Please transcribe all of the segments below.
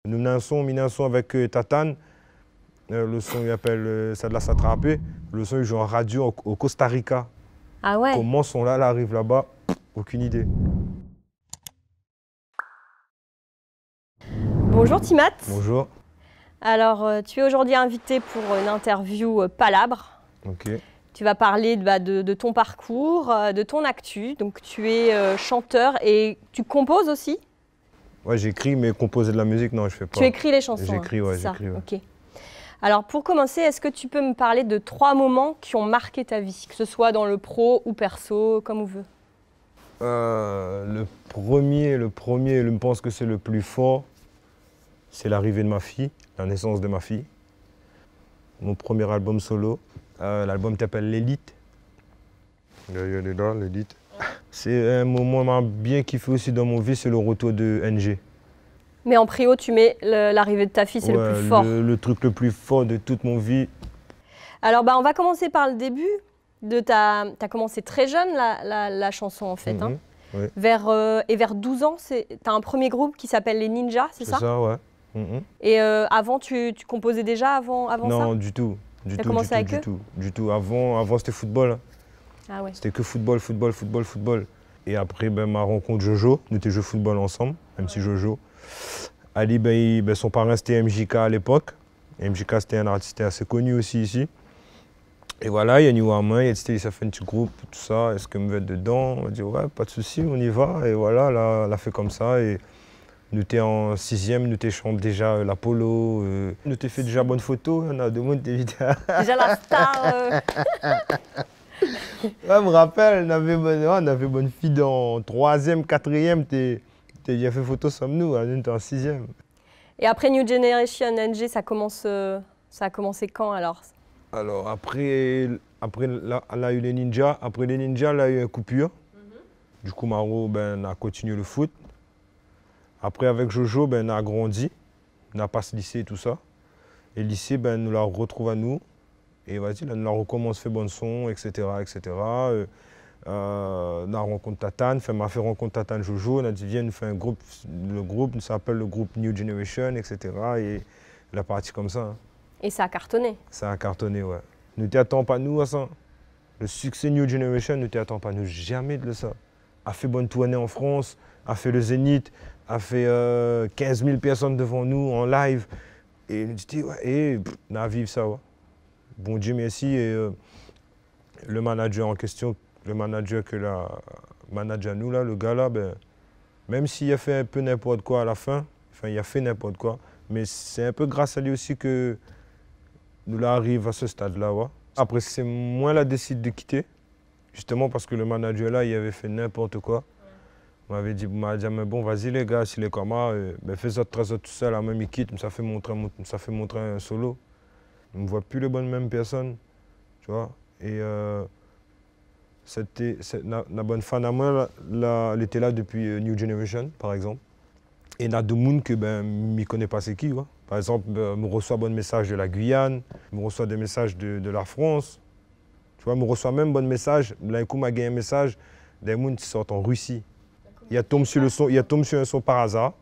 Nous menons un son avec Tatane. Le son, il appelle ça de la s'attraper. Le son, il joue en radio au Costa Rica. Ah ouais. Comment son là arrive là-bas? Aucune idée. Bonjour Timat. Bonjour. Alors, tu es aujourd'hui invité pour une interview palabre. Ok. Tu vas parler de ton parcours, de ton actu. Donc, tu es chanteur et tu composes aussi? Ouais, j'écris, mais composer de la musique, non, je fais pas. Tu écris les chansons? J'écris, ouais, ça. j'écris. Ouais. Ok. Alors, pour commencer, est-ce que tu peux me parler de 3 moments qui ont marqué ta vie, que ce soit dans le pro ou perso, comme on veut? Le premier, je pense que c'est le plus fort, c'est l'arrivée de ma fille, la naissance de ma fille. Mon premier album solo. L'album s'appelle L'Élite. Il est là, L'Élite. C'est un moment bien kiffé aussi dans mon vie, c'est le retour de NG. Mais en prio, tu mets l'arrivée de ta fille, c'est le plus fort. Le truc le plus fort de toute mon vie. Alors, on va commencer par le début. T'as commencé très jeune la chanson en fait. Hein. Oui. Vers 12 ans, t'as un premier groupe qui s'appelle les Ninjas, c'est ça? C'est ça, ouais. Et avant, tu composais déjà avant ça? Non, du tout. Du tout. Avant c'était football. Ah ouais. C'était que football. Et après, ma rencontre Jojo, nous étions joué football ensemble, MC Jojo. Ali, son parrain c'était MJK à l'époque. MJK c'était un artiste assez connu aussi ici. Et voilà, il y a Niwama, il a fait un petit groupe, tout ça. Est-ce que me mettre dedans? On a dit ouais, pas de souci, on y va. Et voilà, là, on a fait comme ça. Et nous étions en 6e, nous étions déjà l'Apollo. Nous étions fait déjà bonne photo, on a demandé des vidéos. Déjà la star. Ouais, je me rappelle, on avait bonne fille en 3e, 4e. T'as bien fait photo comme nous, on était en 6e. Et après New Generation NG, ça a commencé quand alors? Alors après là, on a eu les ninjas. Après les ninjas, là, il y a eu une coupure. Du coup, Maro, on a continué le foot. Après, avec Jojo, on a grandi. On a passé le lycée et tout ça. Et le lycée, nous la retrouve à nous. Et vas-y, là, nous la recommence, fait bon son, etc. On a rencontré Tatane, m'a fait rencontrer Tatane Jojo. On a dit, viens, nous fait un groupe. Le groupe s'appelle le groupe New Generation, etc. Et la partie comme ça. Hein. Et ça a cartonné? Ça a cartonné, ouais. Ne t'attends pas nous à ça. Le succès New Generation, ne t'attends pas nous jamais de ça. A fait bonne tournée en France, a fait le Zénith, a fait 15 000 personnes devant nous en live. Et nous dit, ouais, et on a vécu ça, ouais. Bon Dieu merci. Et le manager en question, le manager que la manager nous, là, le gars là, même s'il a fait un peu n'importe quoi à la fin, il a fait n'importe quoi, mais c'est un peu grâce à lui aussi que nous là arrive à ce stade-là. Ouais. Après, c'est moi la décide de quitter, justement parce que le manager là, il avait fait n'importe quoi. Il m'avait dit, mais bon, vas-y les gars, s'il est comme ça, fais ça tout seul, là, même il quitte, ça fait montrer un solo. On ne voit plus les bonnes mêmes personnes, tu vois. Et la bonne fan à moi, elle était là depuis New Generation, par exemple. Et il y a des gens que je ne connais pas c'est qui. Ouais. Par exemple, je reçois des messages de la Guyane, je reçois des messages de la France. Tu vois, je reçois même des messages. Là, il m'a gagné un message des gens qui sortent en Russie. Il tombe sur un son par hasard.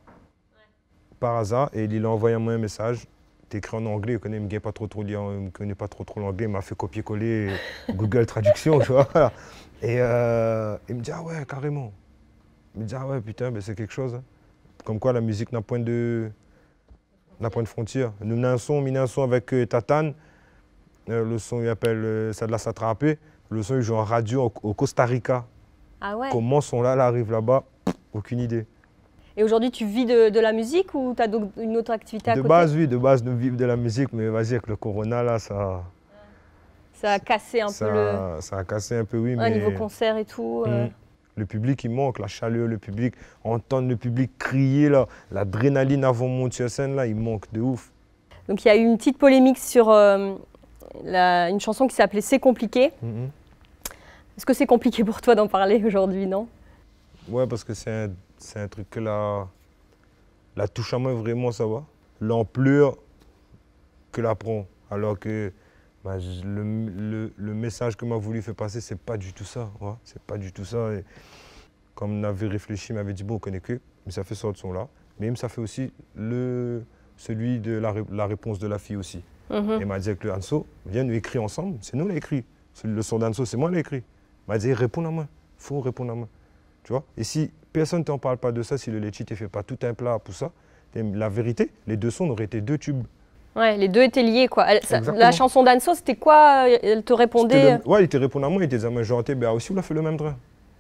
Par hasard, et il a envoyé moi un message. C'est écrit en anglais, il ne connaît pas trop l'anglais, il m'a fait copier-coller Google Traduction, tu vois. Et il me dit, ah ouais, carrément. Il me dit, ah ouais, putain, c'est quelque chose. Hein. Comme quoi la musique n'a point de frontière. Nous menons un son avec Tatane. Le son, il appelle ça de la s'attraper. Le son, il joue en radio au Costa Rica. Ah ouais. Comment son là arrive là-bas? Aucune idée. Et aujourd'hui, tu vis de la musique ou tu as une autre activité à côté? Oui, de base, nous vivons de la musique, mais vas-y, avec le corona, là, ça... Ça a cassé un peu le... Ça a cassé un peu, oui, mais... niveau concert et tout. Le public, il manque, la chaleur, le public, entendre le public crier, l'adrénaline avant de monter sur scène, là, il manque de ouf. Donc il y a eu une petite polémique sur une chanson qui s'appelait « C'est compliqué ». Est-ce que c'est compliqué pour toi d'en parler aujourd'hui, non? Ouais, parce que c'est un truc que la touche à moi vraiment, ça va. L'ampleur que la prend. Alors que le message que m'a voulu faire passer, c'est pas du tout ça. Ouais. C'est pas du tout ça. Et comme on avait réfléchi, il m'avait dit, bon, on connaît que, mais ça fait sorte son là. Mais ça fait aussi celui de la réponse de la fille aussi. Et il m'a dit avec le Anso, viens nous écrire ensemble, c'est nous qui l'a écrit. Le son d'Anso, c'est moi qui l'ai écrit. Il m'a dit, réponds à moi, il faut répondre à moi. Tu vois? Et si personne ne t'en parle pas de ça, si le Letchi ne fait pas tout un plat pour ça, la vérité, les deux sons auraient été deux tubes. Ouais, les deux étaient liés, quoi. La chanson d'Anso, c'était quoi? Elle te répondait? Ouais, il te répondait à moi, il te disait, genre, ben aussi, on a fait le même train.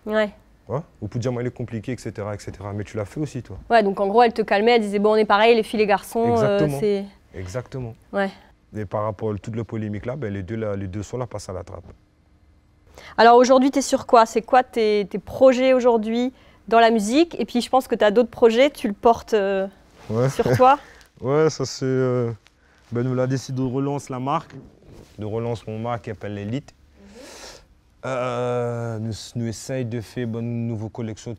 Ouais. Ouais. Ou pour dire, moi, il est compliqué, etc., etc. Mais tu l'as fait aussi, toi. Ouais, donc en gros, elle te calmait, elle disait, bon, on est pareil, les filles, les garçons. Exactement. Exactement. Ouais. Et par rapport à toute la polémique là, ben les deux sons là passent à la trappe. Alors aujourd'hui, tu es sur quoi? C'est quoi tes projets aujourd'hui dans la musique? Et puis je pense que tu as d'autres projets, tu le portes sur toi? Ouais, ça c'est... Ben nous l'a décidé de relancer la marque, de relancer mon marque qui s'appelle l'Elite. Nous essayons de faire une nouvelle collection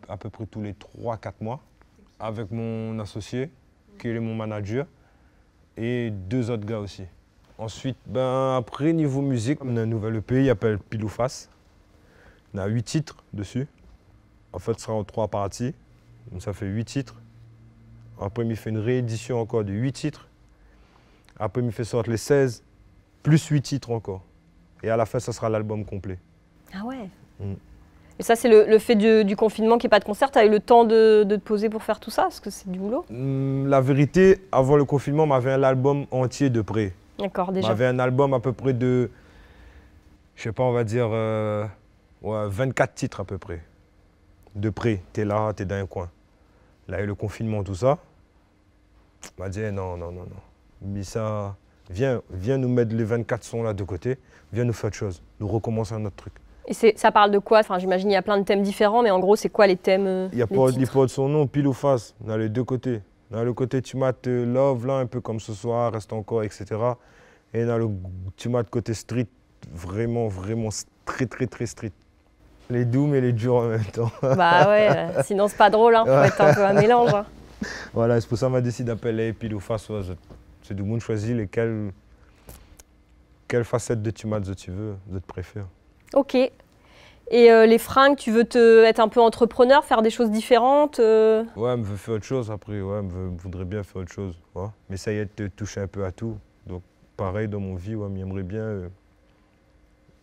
à peu près tous les 3-4 mois avec mon associé, qui est mon manager, et 2 autres gars aussi. Ensuite, ben, après, niveau musique, on a un nouvel EP, il s'appelle Pile ou Face. On a 8 titres dessus. En fait, ce sera en 3 parties. Donc, ça fait 8 titres. Après, il fait une réédition encore de 8 titres. Après, il fait sortir les 16, plus 8 titres encore. Et à la fin, ça sera l'album complet. Ah ouais. Et ça, c'est le fait du confinement qu'il n'y ait pas de concert. Tu as eu le temps de te poser pour faire tout ça? Parce que c'est du boulot. La vérité, avant le confinement, on avait un album entier de près. D'accord, déjà. On avait un album à peu près de, je sais pas, on va dire, 24 titres à peu près. De près, t'es là, t'es dans un coin. Là, il y a eu le confinement, tout ça. On m'a dit, non. Mais ça, viens nous mettre les 24 sons là de côté, viens nous faire autre chose, nous recommencer un autre truc. Et ça parle de quoi? Enfin, j'imagine qu'il y a plein de thèmes différents, mais en gros, c'est quoi les thèmes? Il n'y a pas de son nom, Pile ou Face, dans les deux côtés. Dans le côté tu mates love, là, un peu comme ce soir, reste encore, etc. Et dans le tu mates côté street, vraiment très street. Les doux mais les durs en même temps. Bah ouais, sinon c'est pas drôle, hein. Faut être un peu un mélange. Hein. Voilà, c'est pour ça qu'on m'a décidé d'appeler Pile ou Face. C'est du monde choisit lesquelles quelle facette de tu mates tu veux, je te préfère. Ok. Et les fringues, tu veux être un peu entrepreneur, faire des choses différentes Ouais, je veux faire autre chose après, ouais, je voudrais bien faire autre chose. Ouais. Mais ça y est, de toucher un peu à tout. Donc pareil dans mon vie, ouais, j'aimerais bien,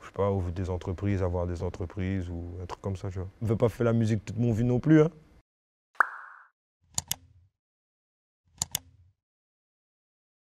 je sais pas, ouvrir des entreprises, avoir des entreprises ou un truc comme ça, tu vois. Je veux pas faire la musique toute mon vie non plus, hein.